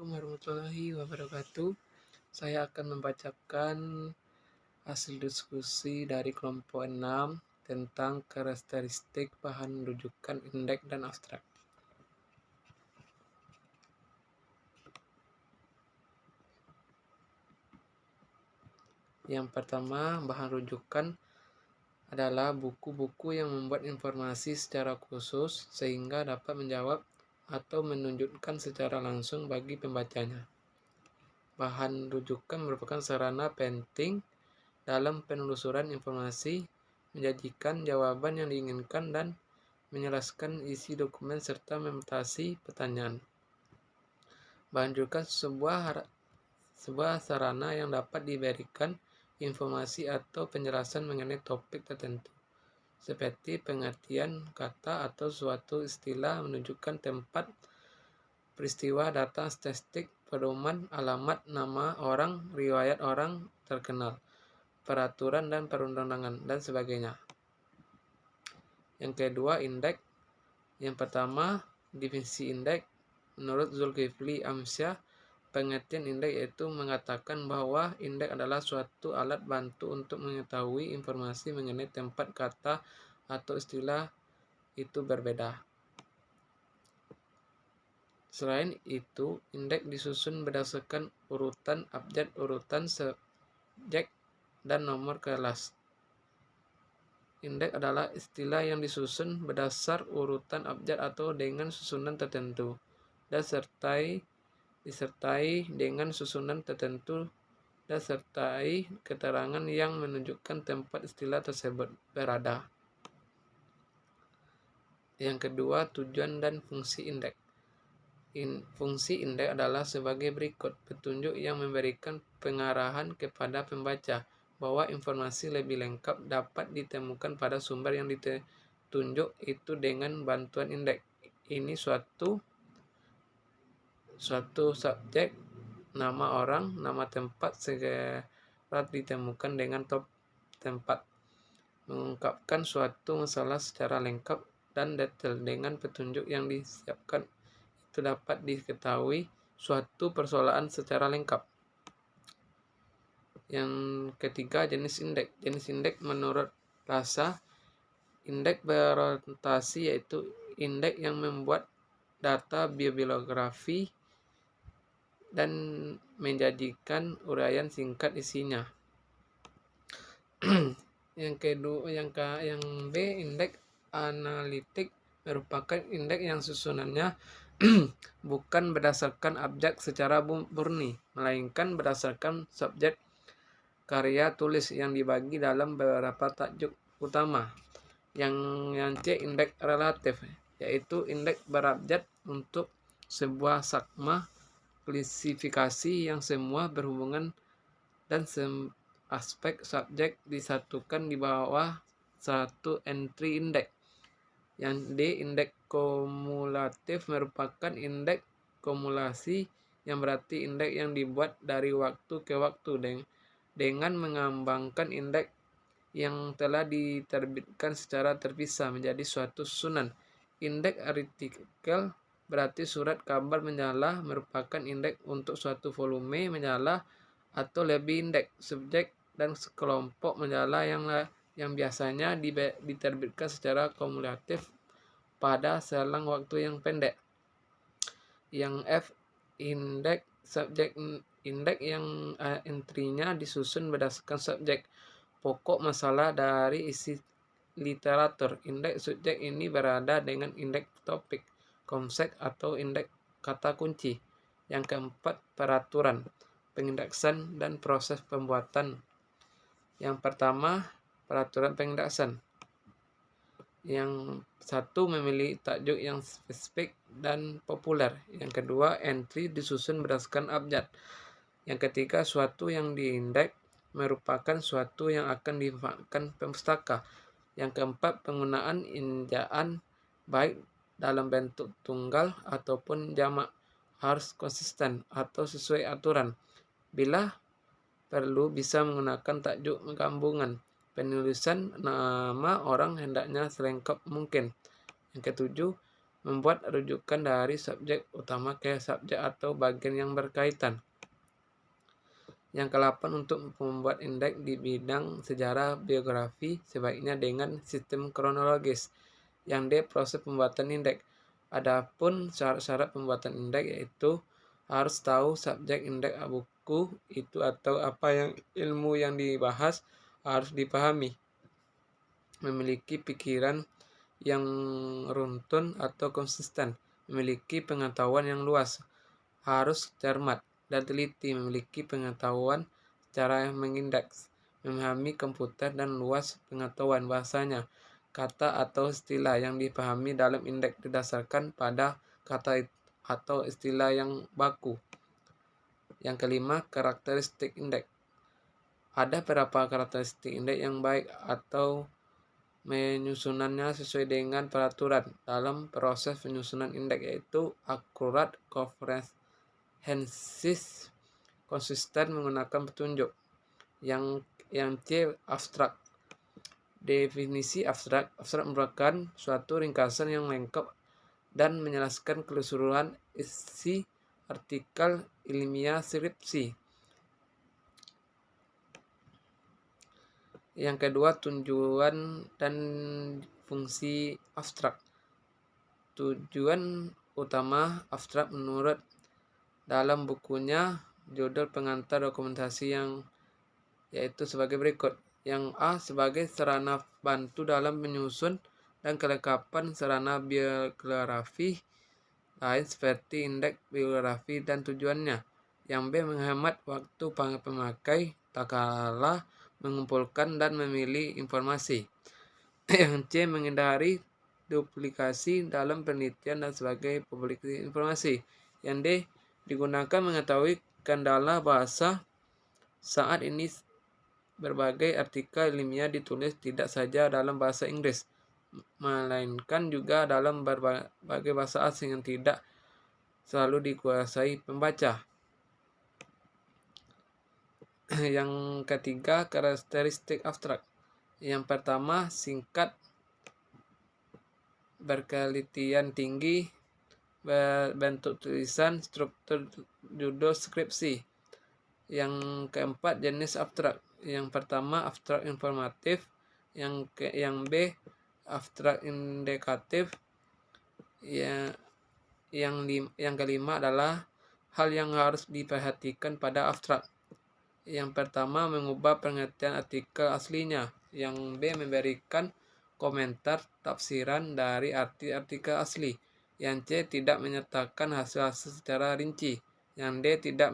Assalamualaikum warahmatullahi wabarakatuh. Saya akan membacakan hasil diskusi dari kelompok 6 tentang karakteristik bahan rujukan indeks dan abstrak. Yang pertama, bahan rujukan adalah buku-buku yang membuat informasi secara khusus sehingga dapat menjawab atau menunjukkan secara langsung bagi pembacanya. Bahan rujukan merupakan sarana penting dalam penelusuran informasi, menjanjikan jawaban yang diinginkan, dan menjelaskan isi dokumen serta membatasi pertanyaan. Bahan rujukan sebuah sarana yang dapat diberikan informasi atau penjelasan mengenai topik tertentu, seperti pengertian kata atau suatu istilah, menunjukkan tempat, peristiwa, data, statistik, pedoman, alamat, nama orang, riwayat orang terkenal, peraturan dan perundang-undangan, dan sebagainya. Yang kedua, indeks. Yang pertama, definisi indeks. Menurut Zulkifli Amsyah, pengertian indeks yaitu mengatakan bahwa indeks adalah suatu alat bantu untuk mengetahui informasi mengenai tempat, kata, atau istilah itu berbeda. Selain itu, indeks disusun berdasarkan urutan abjad, urutan subjek, dan nomor kelas. Indeks adalah istilah yang disusun berdasar urutan abjad atau dengan susunan tertentu, dan disertai dengan susunan tertentu dan sertai keterangan yang menunjukkan tempat istilah tersebut berada. Yang kedua, tujuan dan fungsi indeks. Fungsi indeks adalah sebagai berikut: petunjuk yang memberikan pengarahan kepada pembaca bahwa informasi lebih lengkap dapat ditemukan pada sumber yang ditunjuk itu dengan bantuan indeks. Ini suatu subjek, nama orang, nama tempat segera ditemukan dengan tempat, mengungkapkan suatu masalah secara lengkap dan detail dengan petunjuk yang disiapkan itu dapat diketahui suatu persoalan secara lengkap. Yang ketiga, jenis indeks. Jenis indeks menurut Rasa, indeks berorientasi yaitu indeks yang membuat data biografi dan menjadikan uraian singkat isinya. Yang B, indeks analitik merupakan indeks yang susunannya bukan berdasarkan abjad secara murni, melainkan berdasarkan subjek karya tulis yang dibagi dalam beberapa tajuk utama. Yang C, indeks relatif, yaitu indeks berabjad untuk sebuah skema klasifikasi yang semua berhubungan dan aspek subjek disatukan di bawah satu entry indeks. Yang D, indeks kumulatif merupakan indeks kumulasi, yang berarti indeks yang dibuat dari waktu ke waktu dengan mengembangkan indeks yang telah diterbitkan secara terpisah menjadi suatu susunan. Indeks artikel berarti surat kabar majalah merupakan indeks untuk suatu volume majalah atau lebih. Indeks subjek dan sekelompok majalah yang biasanya diterbitkan secara kumulatif pada selang waktu yang pendek. Yang F, indeks subjek, indeks yang entry-nya disusun berdasarkan subjek pokok masalah dari isi literatur. Indeks subjek ini berada dengan indeks topik, konsep, atau indeks kata kunci. Yang keempat, peraturan, pengindeksan, dan proses pembuatan. Yang pertama, peraturan pengindeksan. Yang satu, memilih tajuk yang spesifik dan populer. Yang kedua, entry disusun berdasarkan abjad. Yang ketiga, suatu yang diindeks merupakan suatu yang akan dimanfaatkan pustaka. Yang keempat, penggunaan ejaan baik dalam bentuk tunggal ataupun jamak harus konsisten atau sesuai aturan. Bila perlu bisa menggunakan tajuk gabungan. Penulisan nama orang hendaknya selengkap mungkin. Yang ketujuh, membuat rujukan dari subjek utama ke subjek atau bagian yang berkaitan. Yang ke-8, untuk membuat indeks di bidang sejarah biografi sebaiknya dengan sistem kronologis. Yang D, proses pembuatan indeks. Adapun syarat-syarat pembuatan indeks yaitu harus tahu subjek indeks buku itu atau apa yang ilmu yang dibahas, harus dipahami, memiliki pikiran yang runtun atau konsisten, memiliki pengetahuan yang luas, harus cermat dan teliti, memiliki pengetahuan cara mengindeks, memahami komputer dan luas pengetahuan bahasanya, kata atau istilah yang dipahami dalam indeks didasarkan pada kata atau istilah yang baku. Yang ke-5, karakteristik indeks. Ada beberapa karakteristik indeks yang baik atau menyusunannya sesuai dengan peraturan dalam proses penyusunan indeks, yaitu akurat, komprehensif, konsisten, menggunakan petunjuk. Yang C, abstrak. Definisi abstrak merupakan suatu ringkasan yang lengkap dan menjelaskan keseluruhan isi artikel ilmiah skripsi. Yang kedua, tujuan dan fungsi abstrak. Tujuan utama abstrak menurut dalam bukunya judul pengantar dokumentasi yang yaitu sebagai berikut. Yang A, sebagai sarana bantu dalam menyusun dan kelengkapan sarana biografi lain seperti indeks biografi dan tujuannya. Yang B, menghemat waktu pemakai tak kalah mengumpulkan dan memilih informasi. Yang C, menghindari duplikasi dalam penelitian dan sebagai publikasi informasi. Yang D, digunakan mengetahui kendala bahasa. Saat ini berbagai artikel ilmiah ditulis tidak saja dalam bahasa Inggris, melainkan juga dalam berbagai bahasa asing yang tidak selalu dikuasai pembaca. Yang ketiga, karakteristik abstrak. Yang pertama, singkat, berkelitian tinggi, bentuk tulisan, struktur judul skripsi. Yang keempat, jenis abstrak. Yang pertama, abstrak informatif. Yang B, abstrak indikatif. Yang kelima adalah hal yang harus diperhatikan pada abstrak. Yang pertama, mengubah pengertian artikel aslinya. Yang B, memberikan komentar tafsiran dari arti artikel asli. Yang C, tidak menyertakan hasil-hasil secara rinci. Yang D, tidak